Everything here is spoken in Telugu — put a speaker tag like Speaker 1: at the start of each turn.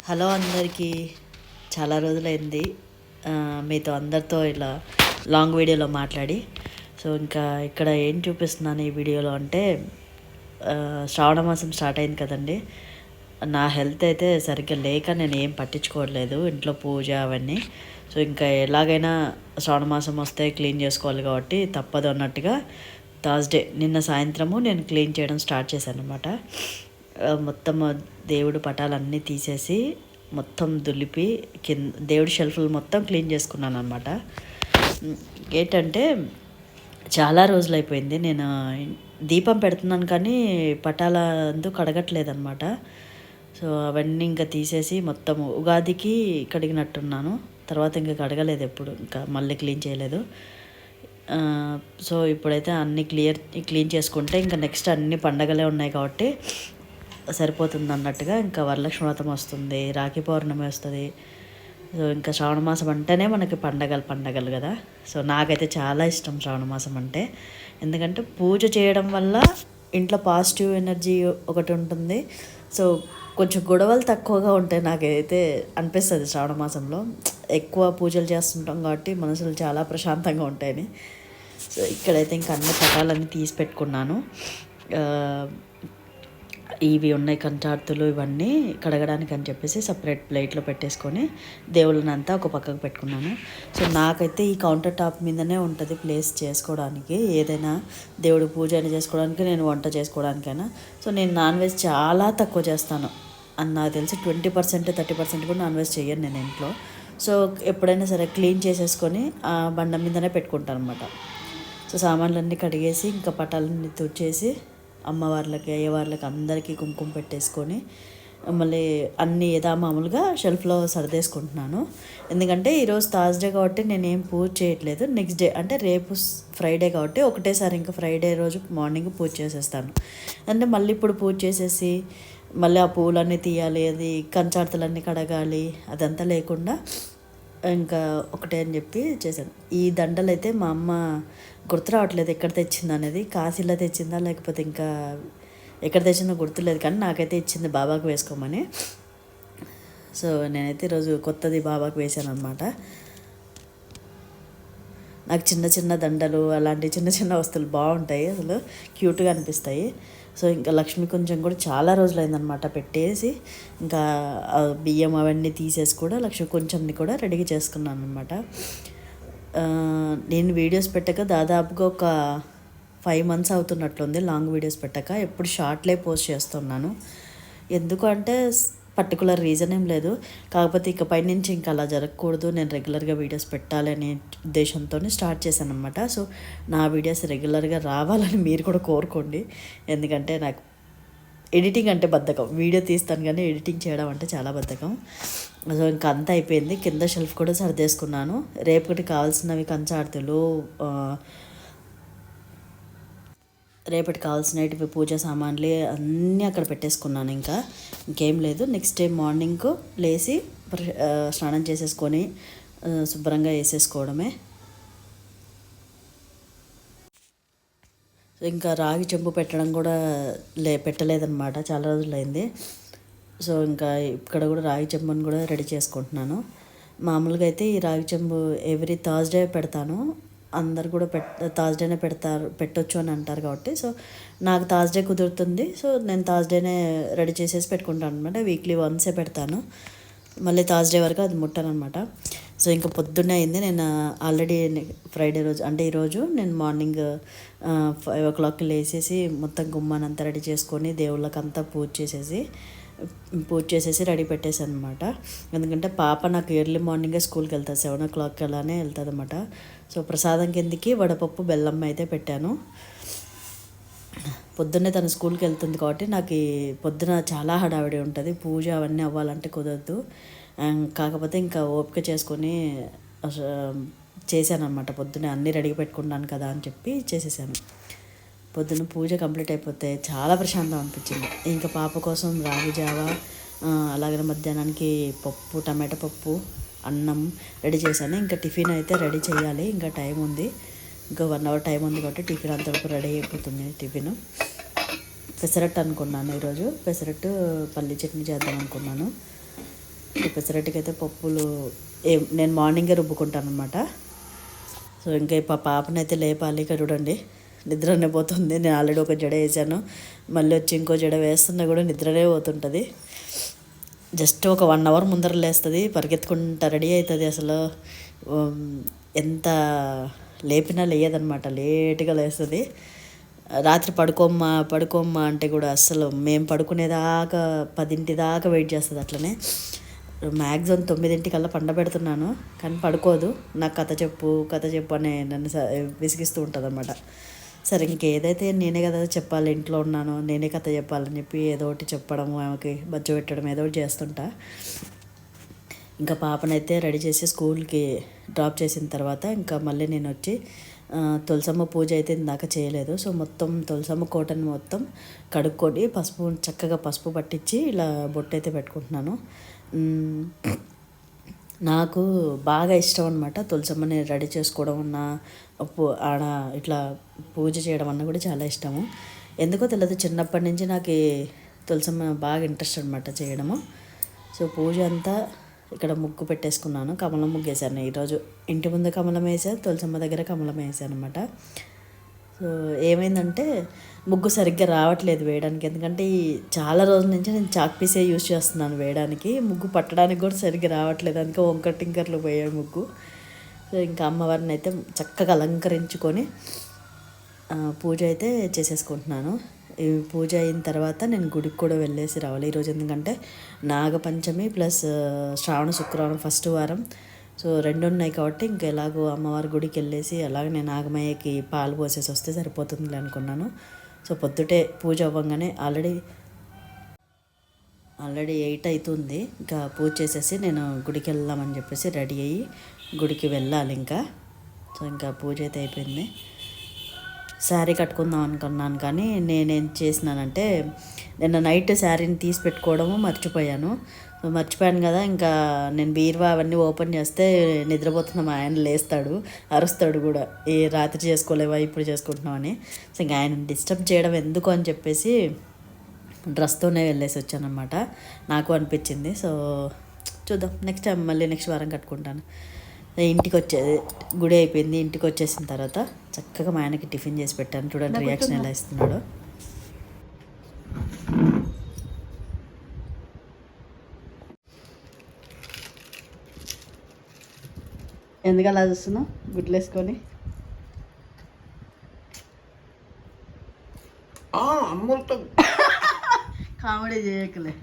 Speaker 1: హలో అందరికీ. చాలా రోజులైంది మీతో అందరితో ఇలా లాంగ్ వీడియోలో మాట్లాడి. సో ఇంకా ఇక్కడ ఏం చూపిస్తున్నాను ఈ వీడియోలో అంటే శ్రావణ మాసం స్టార్ట్ అయింది కదండి. నా హెల్త్ అయితే సరిగ్గా లేక నేను ఏం పట్టించుకోవట్లేదు, ఇంట్లో పూజ అవన్నీ. సో ఇంకా ఎలాగైనా శ్రావణ మాసం వస్తే క్లీన్ చేసుకోవాలి కాబట్టి తప్పదు అన్నట్టుగా థర్స్డే నిన్న సాయంత్రము నేను క్లీన్ చేయడం స్టార్ట్ చేశాను అనమాట. మొత్తం దేవుడు పటాలన్నీ తీసేసి మొత్తం దులిపి దేవుడి షెల్ఫ్లు మొత్తం క్లీన్ చేసుకున్నాను అనమాట. ఏంటంటే చాలా రోజులు అయిపోయింది నేను దీపం పెడుతున్నాను కానీ పటాల అందుకు కడగట్లేదన్నమాట. సో అవన్నీ ఇంకా తీసేసి మొత్తం ఉగాదికి కడిగినట్టున్నాను, తర్వాత ఇంకా కడగలేదు, ఎప్పుడు ఇంకా మళ్ళీ క్లీన్ చేయలేదు. సో ఇప్పుడైతే అన్నీ క్లీన్ చేసుకుంటే ఇంకా నెక్స్ట్ అన్ని పండగలే ఉన్నాయి కాబట్టి సరిపోతుంది అన్నట్టుగా. ఇంకా వరలక్ష్మి వ్రతం వస్తుంది, రాఖీ పౌర్ణమి వస్తుంది. సో ఇంకా శ్రావణ మాసం అంటేనే మనకి పండగలు కదా. సో నాకైతే చాలా ఇష్టం శ్రావణ మాసం అంటే, ఎందుకంటే పూజ చేయడం వల్ల ఇంట్లో పాజిటివ్ ఎనర్జీ ఒకటి ఉంటుంది. సో కొంచెం గొడవలు తక్కువగా ఉంటాయి నాకైతే అనిపిస్తుంది శ్రావణ మాసంలో. ఎక్కువ పూజలు చేస్తుంటాం కాబట్టి మనసులు చాలా ప్రశాంతంగా ఉంటాయని. సో ఇక్కడైతే ఇంకా అన్ని పటాలన్నీ తీసి పెట్టుకున్నాను. ఇవి ఉన్నాయి కంచార్తులు, ఇవన్నీ కడగడానికి అని చెప్పేసి సపరేట్ ప్లేట్లో పెట్టేసుకొని దేవుళ్ళనంతా ఒక పక్కకు పెట్టుకున్నాను. సో నాకైతే ఈ కౌంటర్ టాప్ మీదనే ఉంటుంది ప్లేస్ చేసుకోవడానికి, ఏదైనా దేవుడి పూజ అయినా చేసుకోవడానికి, నేను వంట చేసుకోవడానికైనా. సో నేను నాన్ వెజ్ చాలా తక్కువ చేస్తాను అని నాకు తెలిసి 20% 30% కూడా నాన్ వెజ్ చేయను నేను ఇంట్లో. సో ఎప్పుడైనా సరే క్లీన్ చేసేసుకొని ఆ బండ మీదనే పెట్టుకుంటాను అనమాట. సో సామాన్లన్నీ కడిగేసి ఇంకా పటాలన్నీ తుడిచేసి అమ్మవార్లకి అయ్యవార్లకి అందరికీ కుంకుమ పెట్టేసుకొని మళ్ళీ అన్నీ మామూలుగా షెల్ఫ్లో సర్దేసుకుంటున్నాను. ఎందుకంటే ఈరోజు థర్స్డే కాబట్టి నేనేం పూజ చేయట్లేదు. నెక్స్ట్ డే అంటే రేపు ఫ్రైడే కాబట్టి ఒకటేసారి ఇంకా ఫ్రైడే రోజు మార్నింగ్ పూజ చేసేస్తాను. అంటే మళ్ళీ ఇప్పుడు పూజ చేసేసి మళ్ళీ ఆ పూలన్నీ తీయాలి, అది కంచార్తలన్నీ కడగాలి, అదంతా లేకుండా ఇంకా ఒకటే అని చెప్పి చేశాను. ఈ దండలు అయితే మా అమ్మ గుర్తు రావట్లేదు ఎక్కడ తెచ్చింది అనేది, కాశీలో తెచ్చిందా లేకపోతే ఇంకా ఎక్కడ తెచ్చిందో గుర్తులేదు, కానీ నాకైతే ఇచ్చింది బాబాకు వేసుకోమని. సో నేనైతే ఈరోజు కొత్తది బాబాకు వేసాను అనమాట. నాకు చిన్న చిన్న దండలు అలాంటి చిన్న చిన్న వస్తువులు బాగుంటాయి, అసలు క్యూట్గా అనిపిస్తాయి. సో ఇంకా లక్ష్మీ కొంచెం కూడా చాలా రోజులైందనమాట పెట్టేసి, ఇంకా బియ్యం అవన్నీ తీసేసి కూడా లక్ష్మీ కొంచెంని కూడా రెడీ చేసుకున్నాను అనమాట. నేను వీడియోస్ పెట్టాక దాదాపుగా ఒక 5 months అవుతున్నట్లుంది లాంగ్ వీడియోస్ పెట్టాక. ఎప్పుడు షార్ట్లే పోస్ట్ చేస్తున్నాను, ఎందుకంటే పర్టికులర్ రీజన్ ఏం లేదు. కాకపోతే ఇకపై నుంచి ఇంకా అలా జరగకూడదు, నేను రెగ్యులర్గా వీడియోస్ పెట్టాలనే ఉద్దేశంతో స్టార్ట్ చేశాను అనమాట. సో నా వీడియోస్ రెగ్యులర్గా రావాలని మీరు కూడా కోరుకోండి, ఎందుకంటే నాకు ఎడిటింగ్ అంటే బద్ధకం. వీడియో తీస్తాను కానీ ఎడిటింగ్ చేయడం అంటే చాలా బద్ధకం. సో ఇంకా అంతా అయిపోయింది, కింద షెల్ఫ్ కూడా సర్దేసుకున్నాను. రేపటికి కావాల్సినవి కంచార్తులు, రేపటికి కావాల్సినవి పూజా సామాన్లు అన్నీ అక్కడ పెట్టేసుకున్నాను. ఇంకా ఇంకేం లేదు. నెక్స్ట్ డే మార్నింగ్ లేచి స్నానం చేసేసుకొని శుభ్రంగా వేసేసుకోవడమే. ఇంకా రాగి చెంబు పెట్టడం కూడా పెట్టలేదన్నమాట, చాలా రోజులైంది. సో ఇంకా ఇక్కడ కూడా రాగి చెంబుని కూడా రెడీ చేసుకుంటున్నాను. మామూలుగా అయితే ఈ రాగి చెంబు ఎవ్రీ థర్స్డే పెడతాను, అందరు కూడా థర్స్డేనే పెట్టొచ్చు అని అంటారు కాబట్టి. సో నాకు థర్స్డే కుదురుతుంది, సో నేను థర్స్డేనే రెడీ చేసేసి పెట్టుకుంటాను అనమాట. వీక్లీ వన్సే పెడతాను, మళ్ళీ థర్స్డే వరకు అది ముట్టాను అనమాట. సో ఇంకా పొద్దున్నే అయింది. నేను ఆల్రెడీ ఫ్రైడే రోజు అంటే ఈరోజు నేను మార్నింగ్ 5 o'clock లేచేసి మొత్తం గుమ్మానంతా రెడీ చేసుకొని దేవుళ్ళకంతా పూజ చేసేసి రెడీ పెట్టేసాను అనమాట. ఎందుకంటే పాప నాకు ఎర్లీ మార్నింగే స్కూల్కి వెళ్తుంది, 7 o'clock అలానే వెళ్తుంది అనమాట. సో ప్రసాదం కిందకి వడపప్పు బెల్లం అయితే పెట్టాను. పొద్దున్నే తను స్కూల్కి వెళ్తుంది కాబట్టి నాకు పొద్దున చాలా హడావిడి ఉంటుంది, పూజ అవన్నీ అవ్వాలంటే కుదరదు. కాకపోతే ఇంకా ఓపిక చేసుకొని చేశాను అనమాట. పొద్దున్నే అన్నీ రెడీ పెట్టుకున్నాను కదా అని చెప్పి చేసేసాను. పొద్దున్న పూజ కంప్లీట్ అయిపోతే చాలా ప్రశాంతం అనిపించింది. ఇంకా పాప కోసం రాగి జావా, అలాగే మధ్యాహ్నానికి పప్పు, టమాటా పప్పు, అన్నం రెడీ చేశాను. ఇంకా టిఫిన్ అయితే రెడీ చేయాలి, ఇంకా టైం ఉంది, ఇంకా 1 hour టైం ఉంది కాబట్టి టిఫిన్ అంతవరకు రెడీ అయిపోతుంది. టిఫిన్ పెసరట్టు అనుకున్నాను ఈరోజు, పెసరట్టు పల్లి చట్నీ చేద్దాం అనుకున్నాను. పెసరట్టుకి అయితే పప్పులు నేను మార్నింగే రుబ్బుకుంటాను అనమాట. సో ఇంకా పాపనైతే లేపాలి. ఇక్కడ చూడండి నిద్రనే పోతుంది. నేను ఆల్రెడీ ఒక జడ వేసాను, మళ్ళీ వచ్చి ఇంకో జడ వేస్తున్నా కూడా నిద్రనే పోతుంటుంది. జస్ట్ ఒక 1 అవర్ ముందర లేస్తుంది, పరిగెత్తుకుంటా రెడీ అవుతుంది. అసలు ఎంత లేపినా లేదనమాట, లేట్గా లేస్తుంది. రాత్రి పడుకోమ్మా అంటే కూడా అస్సలు మేము పడుకునేదాకా 10 దాకా వెయిట్ చేస్తుంది. అట్లనే మ్యాక్సిమం 9 పండబెడుతున్నాను, కానీ పడుకోదు. నాకు కథ చెప్పు అని నన్ను విసిగిస్తూ ఉంటుంది అనమాట. సరే ఇంకేదైతే నేనే కదా చెప్పాలి, ఇంట్లో ఉన్నాను నేనే కథ చెప్పాలని చెప్పి ఏదో ఒకటి చెప్పడం, ఆమెకి బజ్జ పెట్టడం ఏదో ఒకటి చేస్తుంటా. ఇంకా పాపనైతే రెడీ చేసి స్కూల్కి డ్రాప్ చేసిన తర్వాత ఇంకా మళ్ళీ నేను వచ్చి తులసమ్మ పూజ అయితే ఇందాక చేయలేదు. సో మొత్తం తులసమ్మ కోటని మొత్తం కడుక్కొని చక్కగా పసుపు పట్టించి ఇలా బొట్టు అయితే పెట్టుకుంటున్నాను. నాకు బాగా ఇష్టం అనమాట తులసమ్మని రెడీ చేసుకోవడం అన్నా, ఆడ ఇట్లా పూజ చేయడం అన్నా కూడా చాలా ఇష్టము. ఎందుకో తెలియదు, చిన్నప్పటి నుంచి నాకు తులసమ్మ బాగా ఇంట్రెస్ట్ అనమాట చేయడము. సో పూజ అంతా ఇక్కడ ముగ్గు పెట్టేసుకున్నాను, కమలం ముగ్గు వేసాను ఈరోజు. ఇంటి ముందు కమలం వేసాను, తులసమ్మ దగ్గర కమలం వేసాను అనమాట. సో ఏమైందంటే ముగ్గు సరిగ్గా రావట్లేదు వేయడానికి, ఎందుకంటే చాలా రోజుల నుంచి నేను చాక్ పీసే యూజ్ చేస్తున్నాను వేయడానికి. ముగ్గు పట్టడానికి కూడా సరిగ్గా రావట్లేదు, అందుకే వంకర టింకర్లు పోయాడు ముగ్గు. సో ఇంకా అమ్మవారిని అయితే చక్కగా అలంకరించుకొని పూజ అయితే చేసేసుకుంటున్నాను. ఈ పూజ అయిన తర్వాత నేను గుడికి కూడా వెళ్ళేసి రావాలి ఈరోజు, ఎందుకంటే నాగపంచమి ప్లస్ శ్రావణ శుక్రవారం ఫస్ట్ వారం. సో 2 ఉన్నాయి కాబట్టి ఇంకా ఎలాగో అమ్మవారి గుడికి వెళ్ళేసి అలాగే నేను నాగమయ్యకి పాలు పోసేసి వస్తే సరిపోతుంది అనుకున్నాను. సో పొద్దుటే పూజ అవ్వగానే ఆల్రెడీ 8 అవుతుంది. ఇంకా పూజ చేసేసి నేను గుడికి వెళ్దామని చెప్పేసి రెడీ అయ్యి గుడికి వెళ్ళాలి ఇంకా. సో ఇంకా పూజ అయితే అయిపోయింది. శారీ కట్టుకుందాం అనుకున్నాను, కానీ నేనేం చేసినానంటే నిన్న నైట్ శారీని తీసి పెట్టుకోవడము మర్చిపోయాను కదా. ఇంకా నేను బీరువా అవన్నీ ఓపెన్ చేస్తే నిద్రపోతున్న మా ఆయన లేస్తాడు, అరుస్తాడు కూడా, ఏ రాత్రి చేసుకోలేవా ఇప్పుడు చేసుకుంటున్నామని. సో ఇంకా ఆయన డిస్టర్బ్ చేయడం ఎందుకు అని చెప్పేసి డ్రెస్తోనే వెళ్ళేసి వచ్చానమాట. నాకు అనిపించింది. సో చూద్దాం, నెక్స్ట్ టైం మళ్ళీ నెక్స్ట్ వారం కట్టుకుంటాను. గుడి అయిపోయింది, ఇంటికి వచ్చేసిన తర్వాత చక్కగా మా ఆయనకి టిఫిన్ చేసి పెట్టాను. చూడండి రియాక్షన్ ఎలా ఇస్తున్నాడు. ఎందుకు అలా చూస్తున్నావు గుడ్లు వేసుకొని? కామెడీ చేయకలే.